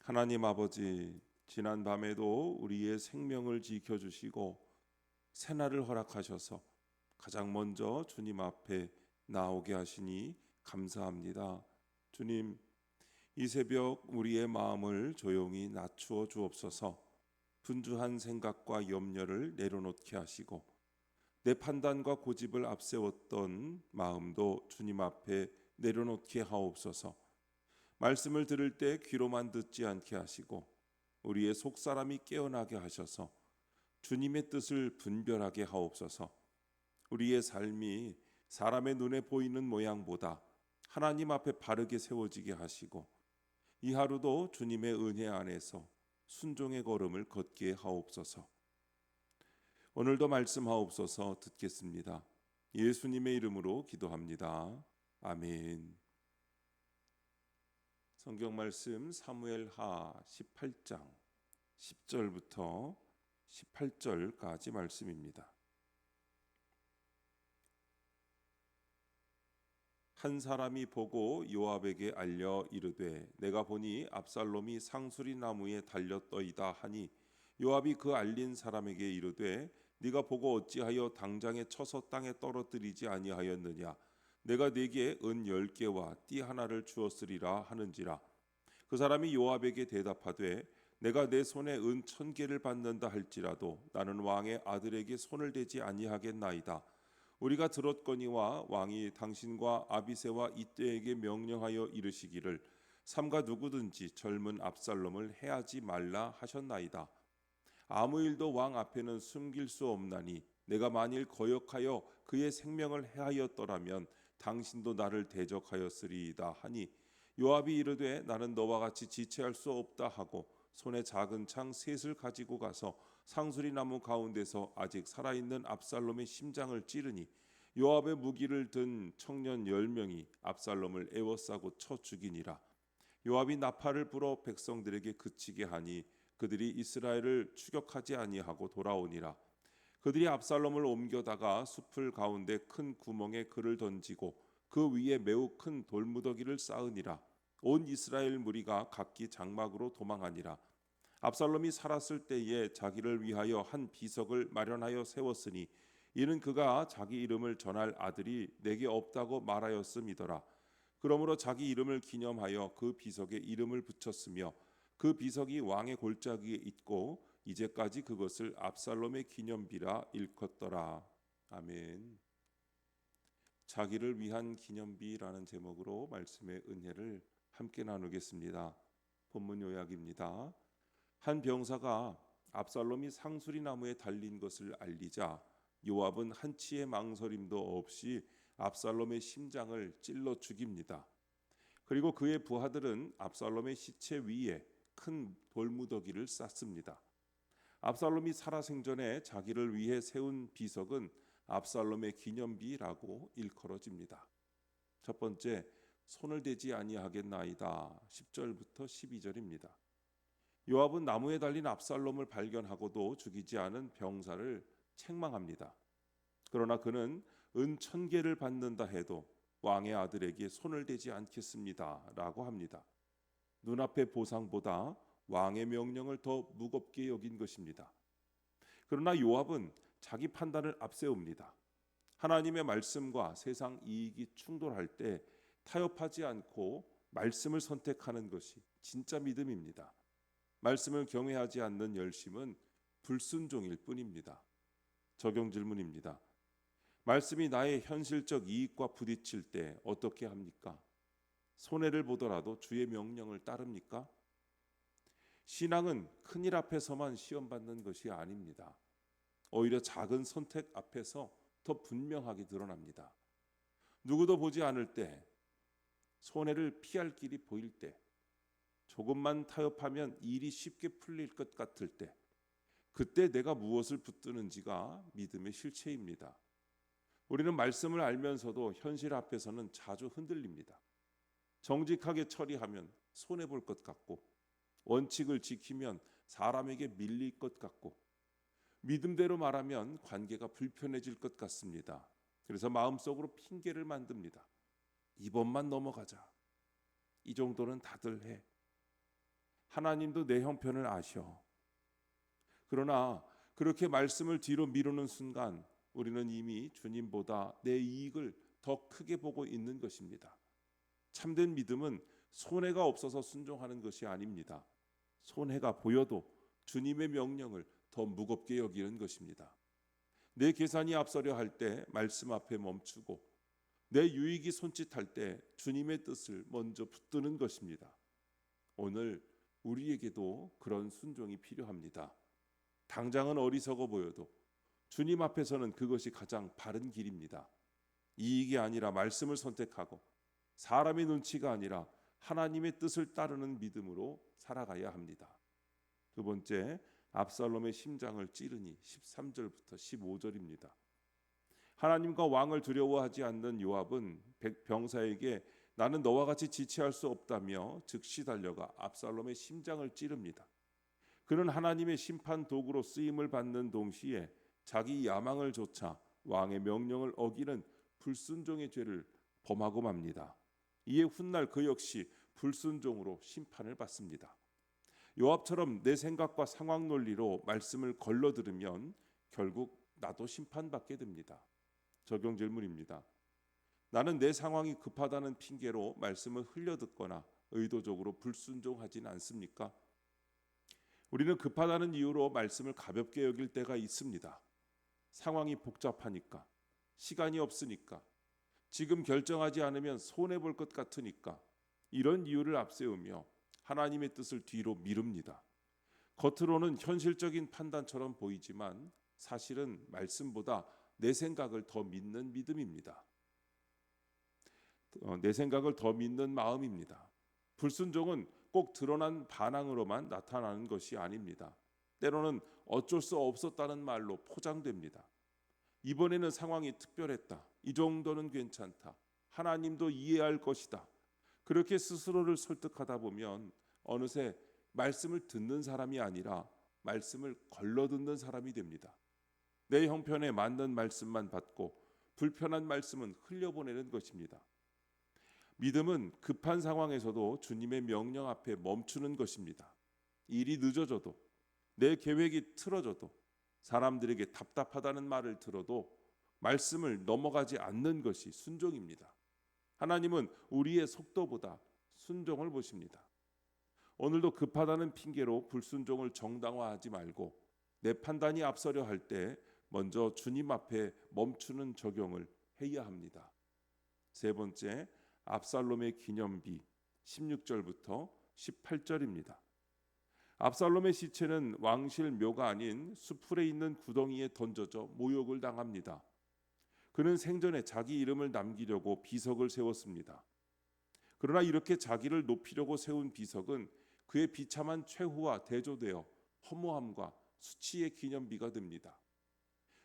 하나님 아버지, 지난 밤에도 우리의 생명을 지켜주시고 새날을 허락하셔서 가장 먼저 주님 앞에 나오게 하시니 감사합니다. 주님, 이 새벽 우리의 마음을 조용히 낮추어 주옵소서. 분주한 생각과 염려를 내려놓게 하시고 내 판단과 고집을 앞세웠던 마음도 주님 앞에 내려놓게 하옵소서. 말씀을 들을 때 귀로만 듣지 않게 하시고 우리의 속사람이 깨어나게 하셔서 주님의 뜻을 분별하게 하옵소서. 우리의 삶이 사람의 눈에 보이는 모양보다 하나님 앞에 바르게 세워지게 하시고 이 하루도 주님의 은혜 안에서 순종의 걸음을 걷게 하옵소서. 오늘도 말씀하옵소서. 듣겠습니다. 예수님의 이름으로 기도합니다. 아멘. 성경 말씀 사무엘하 18장 10절부터 18절까지 말씀입니다. 한 사람이 보고 요압에게 알려 이르되 내가 보니 압살롬이 상수리 나무에 달렸더이다 하니 요압이 그 알린 사람에게 이르되 네가 보고 어찌하여 당장에 쳐서 땅에 떨어뜨리지 아니하였느냐. 내가 네게 은 10개와 띠 하나를 주었으리라 하는지라. 그 사람이 요압에게 대답하되 내가 내 손에 은 1000개를 받는다 할지라도 나는 왕의 아들에게 손을 대지 아니하겠나이다. 우리가 들었거니와 왕이 당신과 아비새와 이때에게 명령하여 이르시기를 삼가 누구든지 젊은 압살롬을 해하지 말라 하셨나이다. 아무 일도 왕 앞에는 숨길 수 없나니 내가 만일 거역하여 그의 생명을 해하였더라면 당신도 나를 대적하였으리이다 하니 요압이 이르되 나는 너와 같이 지체할 수 없다 하고 손에 작은 창 셋을 가지고 가서 상수리 나무 가운데서 아직 살아있는 압살롬의 심장을 찌르니 요압의 무기를 든 청년 10명이 압살롬을 에워싸고 쳐 죽이니라. 요압이 나팔을 불어 백성들에게 그치게 하니 그들이 이스라엘을 추격하지 아니하고 돌아오니라. 그들이 압살롬을 옮겨다가 숲을 가운데 큰 구멍에 그를 던지고 그 위에 매우 큰 돌무더기를 쌓으니라. 온 이스라엘 무리가 각기 장막으로 도망하니라. 압살롬이 살았을 때에 자기를 위하여 한 비석을 마련하여 세웠으니 이는 그가 자기 이름을 전할 아들이 내게 없다고 말하였음이더라. 그러므로 자기 이름을 기념하여 그 비석에 이름을 붙였으며 그 비석이 왕의 골짜기에 있고 이제까지 그것을 압살롬의 기념비라 일컫더라. 아멘. 자기를 위한 기념비라는 제목으로 말씀의 은혜를 함께 나누겠습니다. 본문 요약입니다. 한 병사가 압살롬이 상수리 나무에 달린 것을 알리자 요압은 한치의 망설임도 없이 압살롬의 심장을 찔러 죽입니다. 그리고 그의 부하들은 압살롬의 시체 위에 큰 돌무더기를 쌓습니다. 압살롬이 살아생전에 자기를 위해 세운 비석은 압살롬의 기념비라고 일컬어집니다. 첫 번째, 손을 대지 아니하겠나이다. 10절부터 12절입니다. 요압은 나무에 달린 압살롬을 발견하고도 죽이지 않은 병사를 책망합니다. 그러나 그는 은 1000개를 받는다 해도 왕의 아들에게 손을 대지 않겠습니다 라고 합니다. 눈앞의 보상보다 왕의 명령을 더 무겁게 여긴 것입니다. 그러나 요압은 자기 판단을 앞세웁니다. 하나님의 말씀과 세상 이익이 충돌할 때 타협하지 않고 말씀을 선택하는 것이 진짜 믿음입니다. 말씀을 경외하지 않는 열심은 불순종일 뿐입니다. 적용 질문입니다. 말씀이 나의 현실적 이익과 부딪힐 때 어떻게 합니까? 손해를 보더라도 주의 명령을 따릅니까? 신앙은 큰일 앞에서만 시험받는 것이 아닙니다. 오히려 작은 선택 앞에서 더 분명하게 드러납니다. 누구도 보지 않을 때, 손해를 피할 길이 보일 때, 조금만 타협하면 일이 쉽게 풀릴 것 같을 때, 그때 내가 무엇을 붙드는지가 믿음의 실체입니다. 우리는 말씀을 알면서도 현실 앞에서는 자주 흔들립니다. 정직하게 처리하면 손해볼 것 같고, 원칙을 지키면 사람에게 밀릴 것 같고, 믿음대로 말하면 관계가 불편해질 것 같습니다. 그래서 마음속으로 핑계를 만듭니다. 이번만 넘어가자. 이 정도는 다들 해. 하나님도 내 형편을 아셔. 그러나 그렇게 말씀을 뒤로 미루는 순간 우리는 이미 주님보다 내 이익을 더 크게 보고 있는 것입니다. 참된 믿음은 손해가 없어서 순종하는 것이 아닙니다. 손해가 보여도 주님의 명령을 더 무겁게 여기는 것입니다. 내 계산이 앞서려 할 때 말씀 앞에 멈추고 내 유익이 손짓할 때 주님의 뜻을 먼저 붙드는 것입니다. 오늘 우리에게도 그런 순종이 필요합니다. 당장은 어리석어 보여도 주님 앞에서는 그것이 가장 바른 길입니다. 이익이 아니라 말씀을 선택하고 사람의 눈치가 아니라 하나님의 뜻을 따르는 믿음으로 살아가야 합니다. 두 번째, 압살롬의 심장을 찌르니 13절부터 15절입니다. 하나님과 왕을 두려워하지 않는 요압은 병사에게 나는 너와 같이 지체할 수 없다며 즉시 달려가 압살롬의 심장을 찌릅니다. 그는 하나님의 심판 도구로 쓰임을 받는 동시에 자기 야망을 좇아 왕의 명령을 어기는 불순종의 죄를 범하고 맙니다. 이에 훗날 그 역시 불순종으로 심판을 받습니다. 요압처럼 내 생각과 상황 논리로 말씀을 걸러 들으면 결국 나도 심판받게 됩니다. 적용 질문입니다. 나는 내 상황이 급하다는 핑계로 말씀을 흘려듣거나 의도적으로 불순종하지는 않습니까? 우리는 급하다는 이유로 말씀을 가볍게 여길 때가 있습니다. 상황이 복잡하니까, 시간이 없으니까, 지금 결정하지 않으면 손해볼 것 같으니까 이런 이유를 앞세우며 하나님의 뜻을 뒤로 미룹니다. 겉으로는 현실적인 판단처럼 보이지만 사실은 말씀보다 내 생각을 더 믿는 믿음입니다. 내 생각을 더 믿는 마음입니다. 불순종은 꼭 드러난 반항으로만 나타나는 것이 아닙니다. 때로는 어쩔 수 없었다는 말로 포장됩니다. 이번에는 상황이 특별했다. 이 정도는 괜찮다. 하나님도 이해할 것이다. 그렇게 스스로를 설득하다 보면 어느새 말씀을 듣는 사람이 아니라 말씀을 걸러 듣는 사람이 됩니다. 내 형편에 맞는 말씀만 받고 불편한 말씀은 흘려보내는 것입니다. 믿음은 급한 상황에서도 주님의 명령 앞에 멈추는 것입니다. 일이 늦어져도 내 계획이 틀어져도 사람들에게 답답하다는 말을 들어도 말씀을 넘어가지 않는 것이 순종입니다. 하나님은 우리의 속도보다 순종을 보십니다. 오늘도 급하다는 핑계로 불순종을 정당화하지 말고 내 판단이 앞서려 할 때 먼저 주님 앞에 멈추는 적용을 해야 합니다. 세 번째, 압살롬의 기념비 16절부터 18절입니다. 압살롬의 시체는 왕실 묘가 아닌 수풀에 있는 구덩이에 던져져 모욕을 당합니다. 그는 생전에 자기 이름을 남기려고 비석을 세웠습니다. 그러나 이렇게 자기를 높이려고 세운 비석은 그의 비참한 최후와 대조되어 허무함과 수치의 기념비가 됩니다.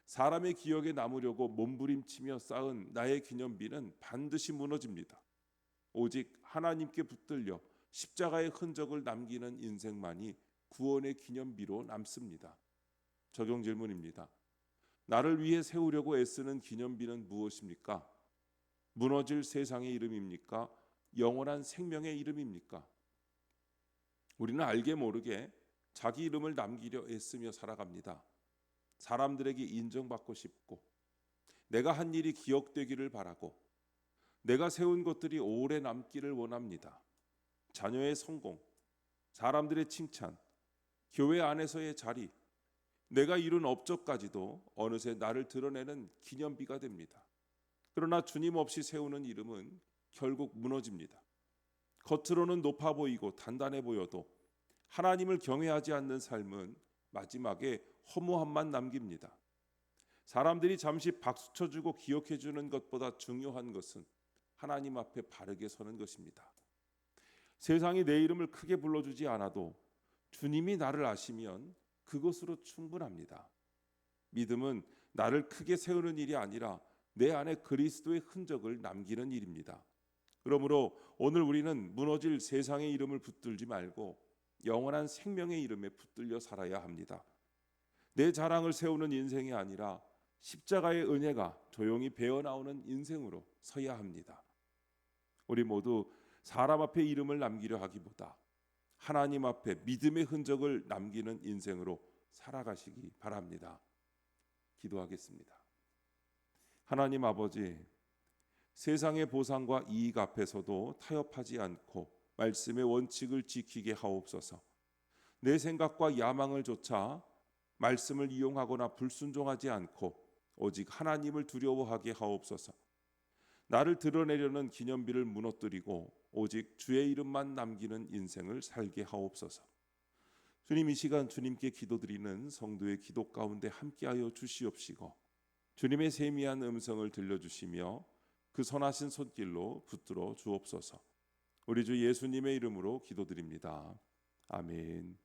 사람의 기억에 남으려고 몸부림치며 쌓은 나의 기념비는 반드시 무너집니다. 오직 하나님께 붙들려 십자가의 흔적을 남기는 인생만이 구원의 기념비로 남습니다. 적용 질문입니다. 나를 위해 세우려고 애쓰는 기념비는 무엇입니까? 무너질 세상의 이름입니까? 영원한 생명의 이름입니까? 우리는 알게 모르게 자기 이름을 남기려 애쓰며 살아갑니다. 사람들에게 인정받고 싶고 내가 한 일이 기억되기를 바라고 내가 세운 것들이 오래 남기를 원합니다. 자녀의 성공, 사람들의 칭찬, 교회 안에서의 자리, 내가 이룬 업적까지도 어느새 나를 드러내는 기념비가 됩니다. 그러나 주님 없이 세우는 이름은 결국 무너집니다. 겉으로는 높아 보이고 단단해 보여도 하나님을 경외하지 않는 삶은 마지막에 허무함만 남깁니다. 사람들이 잠시 박수 쳐주고 기억해 주는 것보다 중요한 것은 하나님 앞에 바르게 서는 것입니다. 세상이 내 이름을 크게 불러주지 않아도 주님이 나를 아시면 그것으로 충분합니다. 믿음은 나를 크게 세우는 일이 아니라 내 안에 그리스도의 흔적을 남기는 일입니다. 그러므로 오늘 우리는 무너질 세상의 이름을 붙들지 말고 영원한 생명의 이름에 붙들려 살아야 합니다. 내 자랑을 세우는 인생이 아니라 십자가의 은혜가 조용히 배어나오는 인생으로 서야 합니다. 우리 모두 사람 앞에 이름을 남기려 하기보다 하나님 앞에 믿음의 흔적을 남기는 인생으로 살아가시기 바랍니다. 기도하겠습니다. 하나님 아버지, 세상의 보상과 이익 앞에서도 타협하지 않고 말씀의 원칙을 지키게 하옵소서. 내 생각과 야망을 좇아 말씀을 이용하거나 불순종하지 않고 오직 하나님을 두려워하게 하옵소서. 나를 드러내려는 기념비를 무너뜨리고 오직 주의 이름만 남기는 인생을 살게 하옵소서. 주님, 이 시간 주님께 기도드리는 성도의 기도 가운데 함께하여 주시옵시고 주님의 세미한 음성을 들려주시며 그 선하신 손길로 붙들어 주옵소서. 우리 주 예수님의 이름으로 기도드립니다. 아멘.